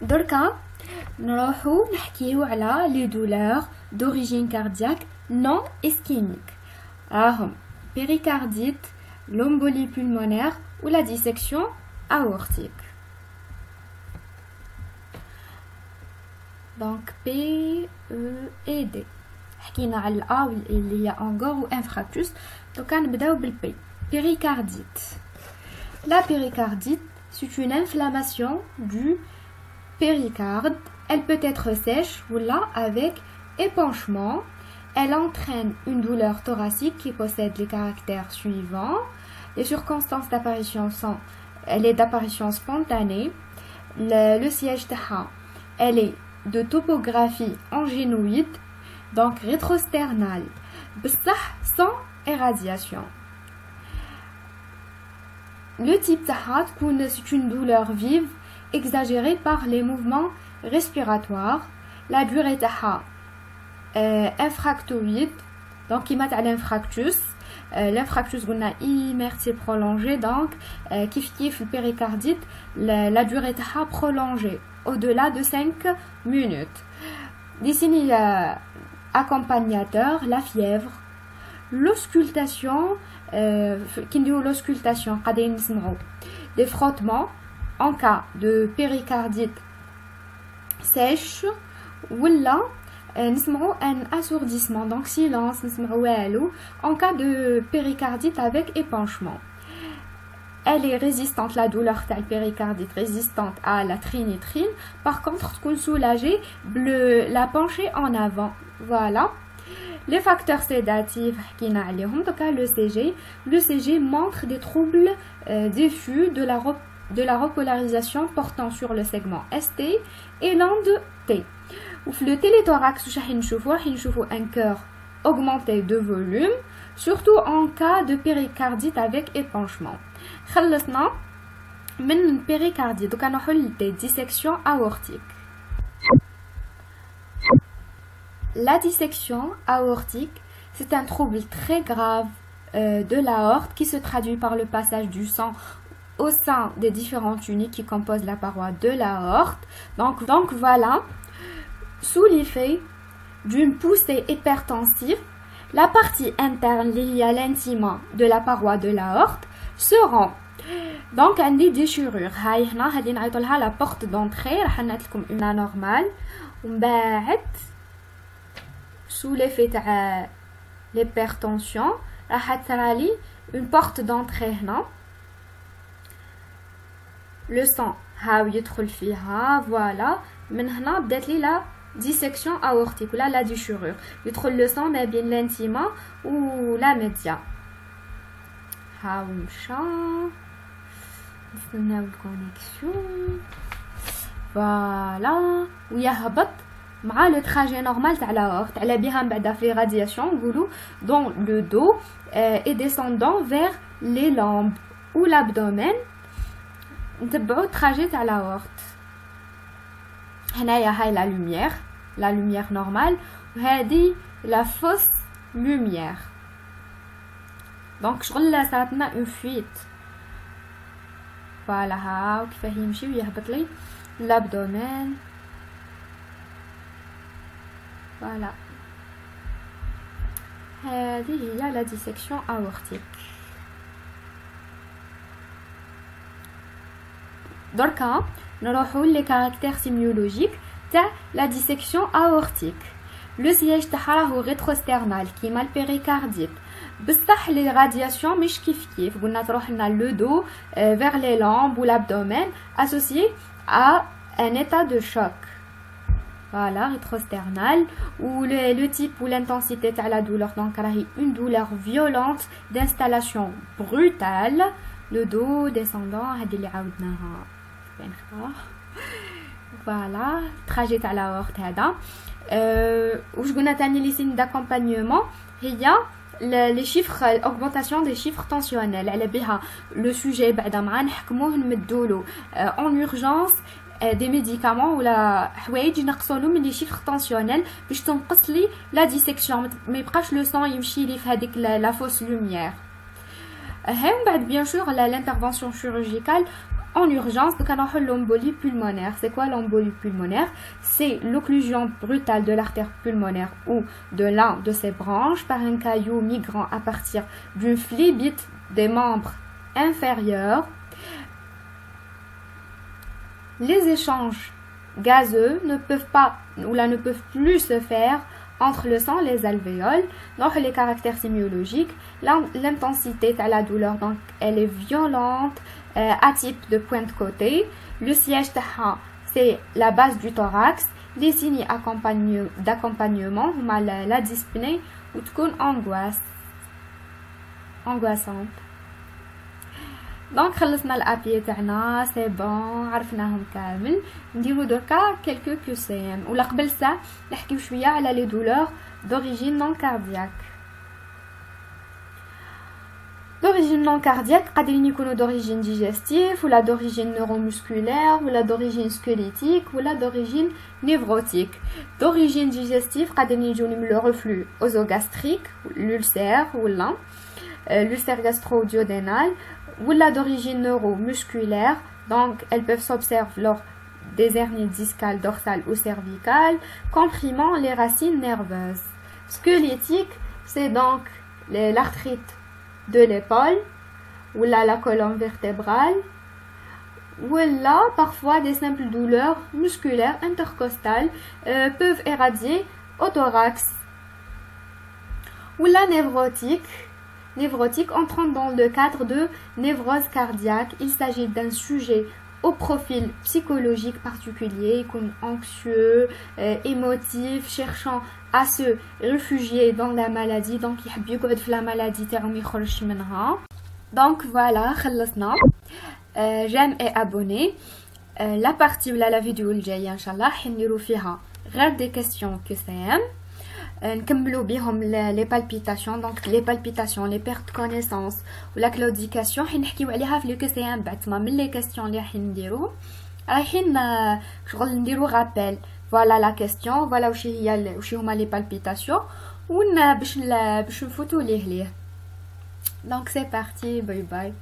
دركا نروحو نحكيو على لي دولور d'origine cardiaque non ischémique. راهم péricardite, l'embolie pulmonaire ou la dissection aortique. Donc P, E et D. حكينا على الA اللي هي انغور و infarctus. Donc نبداو بالبي. Péricardite. La péricardite, c'est une inflammation du péricarde. Elle peut être sèche ou là avec épanchement. Elle entraîne une douleur thoracique qui possède les caractères suivants. Les circonstances d'apparition sont elle est d'apparition spontanée. Le siège taha, elle est de topographie angénoïde, donc rétrosternale, sans irradiation. Le type taha, c'est une douleur vive exagérée par les mouvements respiratoires. La durée taha infractoïde, donc qui mate à l'infractus. L'infractus قلنا immersive prolongée, donc kif le péricardite, la durée taha prolongée au-delà de 5 minutes. Des signes accompagnateurs, la fièvre, l'auscultation, qui dit l'auscultation, des frottements en cas de péricardite sèche ou là un assourdissement, donc silence, en cas de péricardite avec épanchement. Elle est résistante, la douleur de la péricardite résistante à la trinitrine. Par contre, qu'on soulager la pencher en avant. Voilà. Les facteurs sédatifs qui n'a donc le CG montre des troubles diffus de la repolarisation portant sur le segment ST et l'onde T. Le téléthorax, un cœur augmenté de volume, surtout en cas de péricardite avec épanchement. خلصنا من péricardite, donc on a des dissections aortiques. La dissection aortique, c'est un trouble très grave de l'aorte qui se traduit par le passage du sang au sein des différentes tuniques qui composent la paroi de l'aorte. Donc voilà, sous l'effet d'une poussée hypertensive, la partie interne liée à l'intime de la paroi de l'aorte se rend. Donc un des déchirures. هاي هنا هذه نعيطوا لها la porte d'entrée. راح نعيط لكم une normale. ومن بعد sous l'effet تاع l'hypertension راح تصرالي une porte d'entrée هنا. Le sang هاو يدخل فيها. Voilà. من هنا بدات لي la dissection aortique ou la déchirure. يدخل le sang ما بين l'intime ou la média. هاو مشى. نستناو الكونيكسيون. فوالا ويهبط مع لو تراجي نورمال تاع لاورت. على بها من بعد في رادياسيون نقولوا دون لو دو اي ديسوندون فيغ لي لامب او لابدومين. نتبعوا التراجي تاع لاورت. هنايا هاي لا لوميير نورمال وهذه لا فوس لوميير. دونك شغل صارتنا اون فويت. فوالا هاو كيفاه يمشي ويهبط لي لابدومين. فوالا هذه هي لا ديسيكسيون اورتيك. دركا نروحو لي كاركتير سيميولوجيك تاع لا ديسيكسيون اورتيك. لو سياج تاعها راهو ريتروسترنال كيما البيريكارديت. بصح لي رادياسيون مش كيف قلنا تروح لنا لو دو vers les lombes ou l'abdomen associé à un état de choc. Voilà, rétrosternal. Ou le type ou l'intensité de la douleur, donc une douleur violente d'installation brutale. Le dos descendant, voilà, trajet à l'aorte. Où je connais les signes d'accompagnement, il y a les chiffres, l'augmentation des chiffres tensionnels. Elle est bien le sujet, en urgence des médicaments ou la حوايج نقصولو من les chiffres tensionnels باش تنقص لي la dissection ما يبقاش le sang يمشي لي في هذيك la fausse lumière. هاي من بعد bien sûr l'intervention chirurgicale en urgence. Donc on a l'embolie pulmonaire. C'est quoi l'embolie pulmonaire? C'est l'occlusion brutale de l'artère pulmonaire ou de l'un de ses branches par un caillou migrant à partir d'une phlébite des membres inférieurs. Les échanges gazeux ne peuvent pas ou là ne peuvent plus se faire entre le sang et les alvéoles. Donc les caractères sémiologiques, l'intensité de la douleur, donc elle est violente, atype de pointe côté. Le siège c'est la base du thorax. Les signes d'accompagnement, la dyspnée ou angoissante. Donc خلصنا الابي تاعنا سي بون عرفناهم كامل. نديرو دركا quelques QCM ولا قبل ساعه نحكيو شويه على لي دولور d'origine non cardiaque. D'origine non cardiaque قادرين يكونوا d'origine digestive ou la d'origine neuromusculaire ou la d'origine squelettique ou la d'origine névrotique. D'origine digestive قادرين يجوني من le reflux œsogastrique, l'ulcère ou l'ulcère gastro-duodénal ou la d'origine neuromusculaire, donc elles peuvent s'observer lors des hernies discales, dorsales ou cervicales, comprimant les racines nerveuses. Squelettique, c'est donc l'arthrite de l'épaule, ou la colonne vertébrale, ou là, parfois des simples douleurs musculaires intercostales peuvent éradier au thorax. Ou la névrotique entrant dans le cadre de névrose cardiaque. Il s'agit d'un sujet au profil psychologique particulier, comme anxieux, émotif, cherchant à se réfugier dans la maladie. Donc, il y a la maladie. Donc, voilà, j'aime et abonner. La partie de la vidéo, Inch'Allah, des questions que c'est. نكملوا بهم les palpitations, donc les palpitations, les pertes de connaissance ou la claudication حنحكيو عليها في لو كي سي ام. بعد ما من لي كيسيون اللي رايحين نديروهم رايحين شغل نديرو رابيل. فوالا لا كيسيون، فوالا واش هما لي بالبيتاسيون باش نفوتوا ليه. دونك سي بارتي، باي باي.